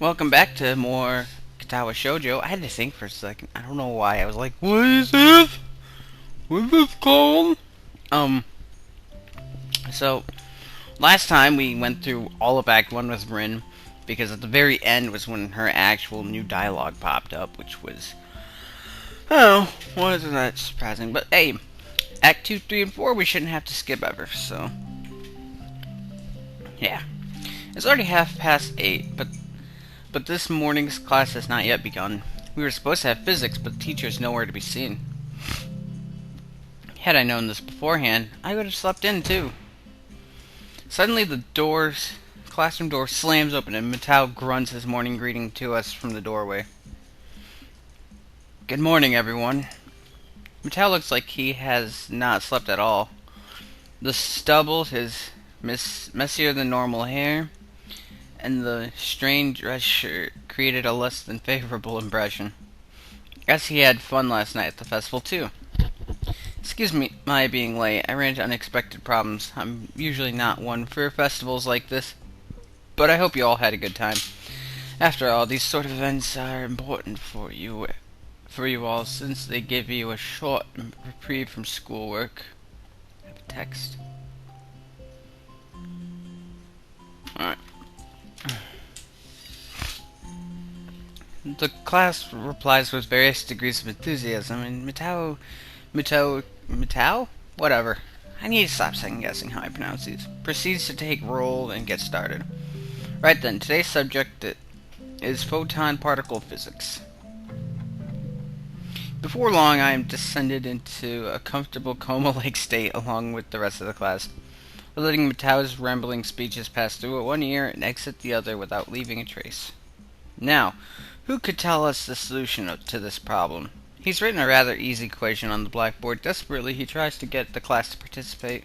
Welcome back to more Katawa Shoujo. I had to think for a second. I don't know why. I was like, what is this? What's this called? Um, so, last time we went through all of Act 1 with Rin, because at the very end was when her actual new dialogue popped up, which was, oh, wasn't that surprising. But hey, Act 2, 3, and 4 we shouldn't have to skip ever, so. Yeah. It's already 8:30, but this morning's class has not yet begun. We were supposed to have physics, but the teacher is nowhere to be seen. Had I known this beforehand, I would have slept in too. Suddenly classroom door slams open and Matao grunts his morning greeting to us from the doorway. Good morning, everyone. Matao looks like he has not slept at all. The stubble, his messier than normal hair, and the strange dress shirt created a less than favorable impression. Guess he had fun last night at the festival too. Excuse me, my being late. I ran into unexpected problems. I'm usually not one for festivals like this, but I hope you all had a good time. After all, these sort of events are important for you all, since they give you a short reprieve from schoolwork. I have a text. Alright. The class replies with various degrees of enthusiasm, and Matao? Whatever. I need to stop second-guessing how I pronounce these. Proceeds to take roll and get started. Right then, today's subject is photon particle physics. Before long, I am descended into a comfortable coma-like state along with the rest of the class, letting Matao's rambling speeches pass through one ear and exit the other without leaving a trace. Now, who could tell us the solution to this problem? He's written a rather easy equation on the blackboard. Desperately, he tries to get the class to participate.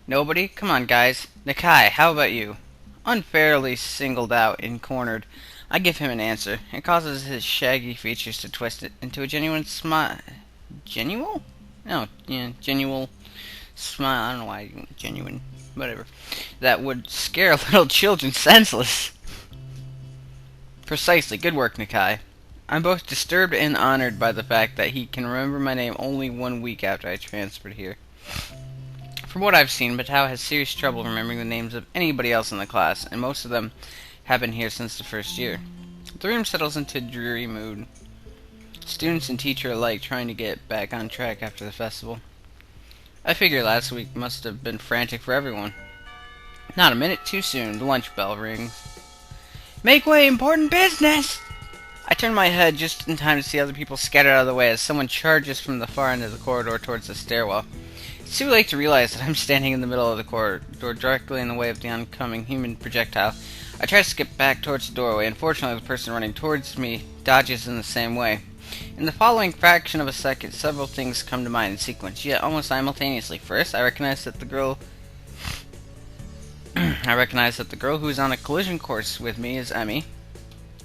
Nobody? Come on, guys. Nakai, how about you? Unfairly singled out and cornered, I give him an answer. It causes his shaggy features to twist it into a genuine smile. Genuine? No, yeah, genuine smile. I don't know why genuine. Whatever. That would scare little children senseless. Precisely. Good work, Nakai. I'm both disturbed and honored by the fact that he can remember my name only 1 week after I transferred here. From what I've seen, Matao has serious trouble remembering the names of anybody else in the class, and most of them have been here since the first year. The room settles into a dreary mood. Students and teacher alike trying to get back on track after the festival. I figure last week must have been frantic for everyone. Not a minute too soon, the lunch bell rings. Make way, important business! I turn my head just in time to see other people scattered out of the way as someone charges from the far end of the corridor towards the stairwell. It's too late to realize that I'm standing in the middle of the corridor, directly in the way of the oncoming human projectile. I try to skip back towards the doorway. Unfortunately, the person running towards me dodges in the same way. In the following fraction of a second, several things come to mind in sequence, yet almost simultaneously. First, I recognize that the girl who is on a collision course with me is Emmy.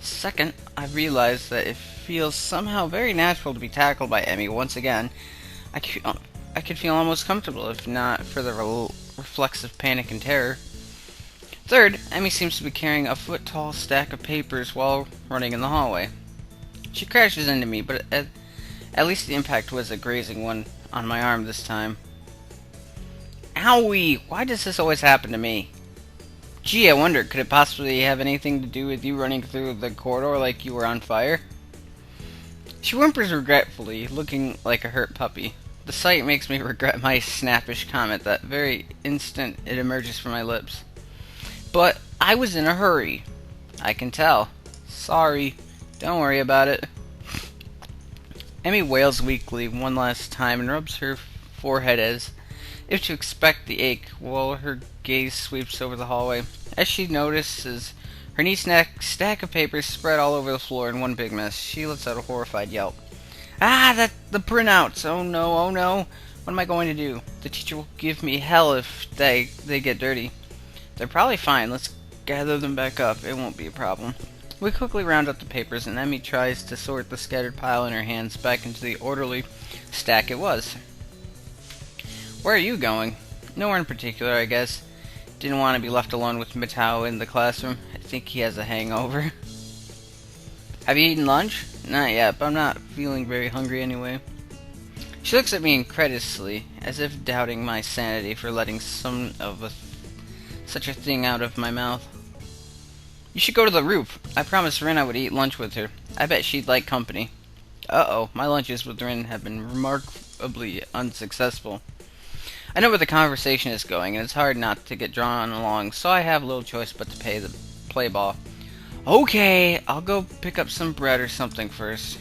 Second, I realize that it feels somehow very natural to be tackled by Emmy once again. I could feel almost comfortable if not for the reflexive panic and terror. Third, Emmy seems to be carrying a foot-tall stack of papers while running in the hallway. She crashes into me, but at least the impact was a grazing one on my arm this time. Owie! Why does this always happen to me? Gee, I wonder, could it possibly have anything to do with you running through the corridor like you were on fire? She whimpers regretfully, looking like a hurt puppy. The sight makes me regret my snappish comment that very instant it emerges from my lips. But I was in a hurry. I can tell. Sorry. Don't worry about it. Emmy wails weakly one last time and rubs her forehead as if to expect the ache, while her gaze sweeps over the hallway. As she notices her neat stack of papers spread all over the floor in one big mess, she lets out a horrified yelp. Ah, the printouts! Oh no, oh no! What am I going to do? The teacher will give me hell if they get dirty. They're probably fine. Let's gather them back up. It won't be a problem. We quickly round up the papers, and Emmy tries to sort the scattered pile in her hands back into the orderly stack it was. Where are you going? Nowhere in particular, I guess. Didn't want to be left alone with Matao in the classroom. I think he has a hangover. Have you eaten lunch? Not yet, but I'm not feeling very hungry anyway. She looks at me incredulously, as if doubting my sanity for letting such a thing out of my mouth. You should go to the roof. I promised Rin I would eat lunch with her. I bet she'd like company. Uh-oh, my lunches with Rin have been remarkably unsuccessful. I know where the conversation is going, and it's hard not to get drawn along, so I have little choice but to play ball. Okay, I'll go pick up some bread or something first.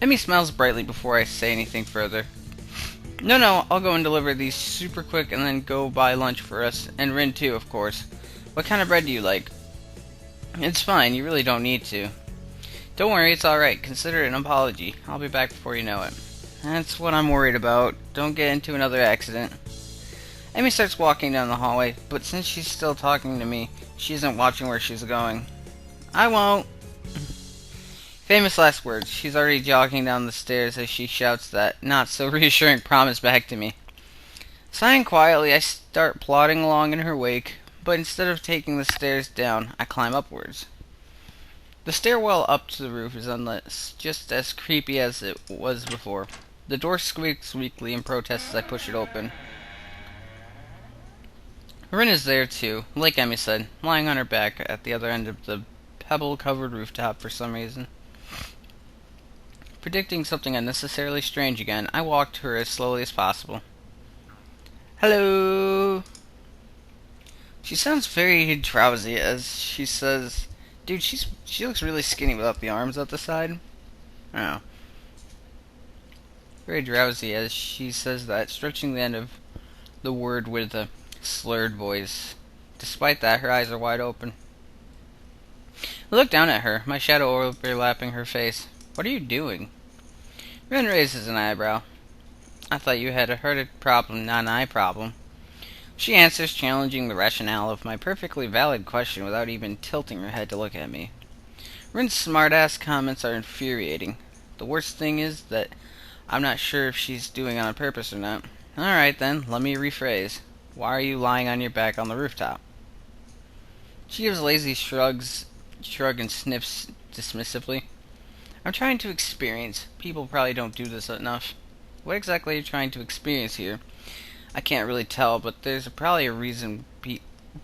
Emmy smiles brightly before I say anything further. No, I'll go and deliver these super quick and then go buy lunch for us, and Rin too, of course. What kind of bread do you like? It's fine, you really don't need to. Don't worry, it's alright. Consider it an apology. I'll be back before you know it. That's what I'm worried about. Don't get into another accident. Amy starts walking down the hallway, but since she's still talking to me, she isn't watching where she's going. I won't. Famous last words. She's already jogging down the stairs as she shouts that not-so-reassuring promise back to me. Sighing quietly, I start plodding along in her wake, but instead of taking the stairs down, I climb upwards. The stairwell up to the roof is just as creepy as it was before. The door squeaks weakly in protest as I push it open. Rin is there too, like Emmy said, lying on her back at the other end of the pebble-covered rooftop for some reason. Predicting something unnecessarily strange again, I walk to her as slowly as possible. Hello! She sounds very drowsy as she says, dude, she looks really skinny without the arms at the side. Oh. Very drowsy as she says that, stretching the end of the word with a slurred voice. Despite that, her eyes are wide open. I look down at her, my shadow overlapping her face. What are you doing? Ren raises an eyebrow. I thought you had a heart problem, not an eye problem. She answers, challenging the rationale of my perfectly valid question without even tilting her head to look at me. Rin's smart-ass comments are infuriating. The worst thing is that I'm not sure if she's doing it on purpose or not. Alright then, let me rephrase. Why are you lying on your back on the rooftop? She gives a lazy shrug and sniffs dismissively. I'm trying to experience. People probably don't do this enough. What exactly are you trying to experience here? I can't really tell, but there's probably a reason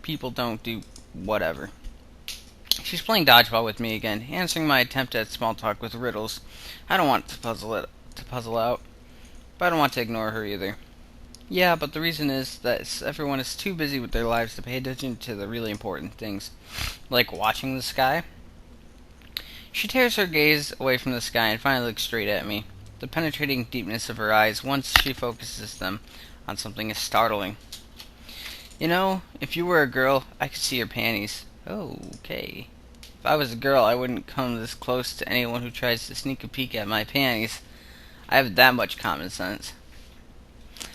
people don't do whatever. She's playing dodgeball with me again, answering my attempt at small talk with riddles. I don't want to puzzle out, but I don't want to ignore her either. Yeah, but the reason is that everyone is too busy with their lives to pay attention to the really important things, like watching the sky. She tears her gaze away from the sky and finally looks straight at me. The penetrating deepness of her eyes, once she focuses them on something, is startling. You know, if you were a girl, I could see your panties. Okay. If I was a girl, I wouldn't come this close to anyone who tries to sneak a peek at my panties. I have that much common sense.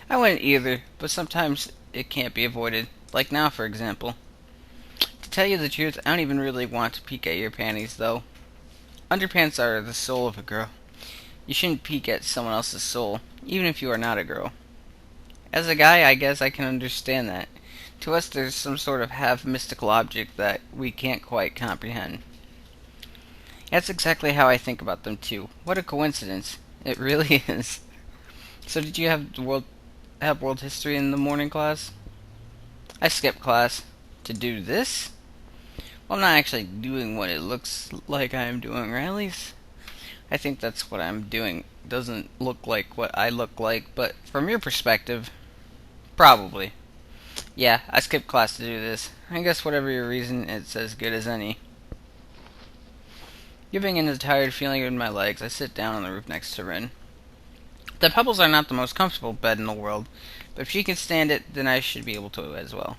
I wouldn't either, but sometimes it can't be avoided. Like now, for example. To tell you the truth, I don't even really want to peek at your panties, though. Underpants are the soul of a girl. You shouldn't peek at someone else's soul, even if you are not a girl. As a guy, I guess I can understand that. To us, there's some sort of half-mystical object that we can't quite comprehend. That's exactly how I think about them, too. What a coincidence. It really is. So did you have world history in the morning class? I skipped class. To do this? Well, I'm not actually doing what it looks like I'm doing, or at least I think that's what I'm doing. It doesn't look like what I look like, but from your perspective, probably. Yeah, I skipped class to do this. I guess whatever your reason, it's as good as any. Giving in a tired feeling in my legs, I sit down on the roof next to Rin. The pebbles are not the most comfortable bed in the world, but if she can stand it, then I should be able to as well.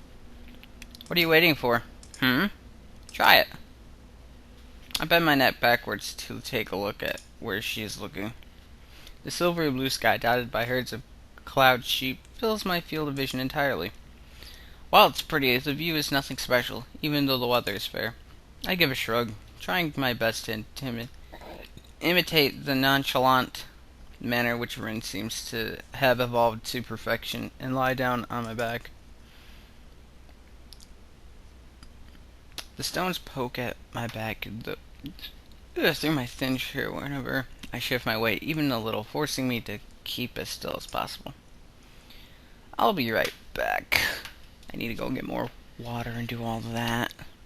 What are you waiting for? Try it. I bend my neck backwards to take a look at where she is looking. The silvery blue sky, dotted by herds of cloud sheep, fills my field of vision entirely. While it's pretty, the view is nothing special, even though the weather is fair. I give a shrug, trying my best to imitate the nonchalant manner which Rin seems to have evolved to perfection, and lie down on my back. The stones poke at my back through my thin shirt whenever I shift my weight, even a little, forcing me to keep as still as possible. I'll be right back. I need to go get more water and do all of that.